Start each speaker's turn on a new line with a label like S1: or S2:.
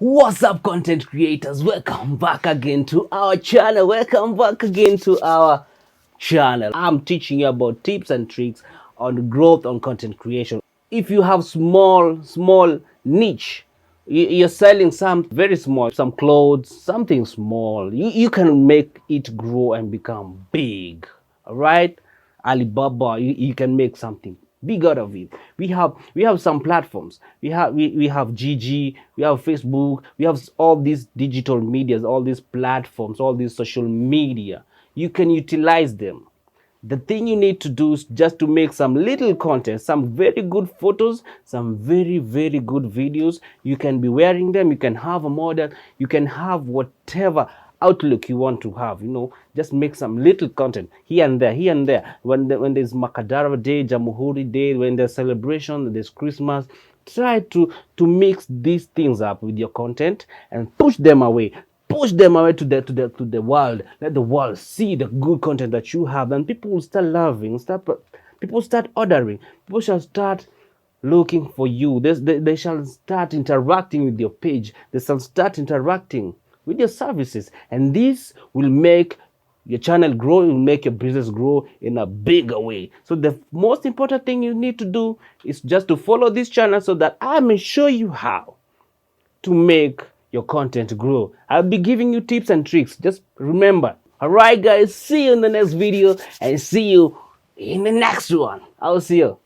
S1: What's up, content creators? Welcome back again to our channel. I'm teaching you about tips and tricks on growth on content creation. If you have small niche, you're selling some very small, some clothes, something small, you can make it grow and become big. All right, Alibaba, you can make something big out of it. We have some platforms. We have GG, we have Facebook, we have all these digital medias, all these platforms, all these social media. You can utilize them. The thing you need to do is just to make some little content, some very good photos, some very good videos. You can be wearing them, you can have a model, you can have whatever outlook you want to have, just make some little content here and there. When there's Makadara Day, Jamhuri Day, when there's celebration, there's Christmas, try to mix these things up with your content and push them away to the world. Let the world see the good content that you have, and people will start loving. People start ordering. People shall start looking for you. They shall start interacting with your page. They shall start interacting with your services, and this will make your channel grow. It will make your business grow in a bigger way. So the most important thing you need to do is just to follow this channel so that I may show you how to make your content grow. I'll be giving you tips and tricks. Just remember. All right, guys, see you in the next video and see you in the next one. I'll see you.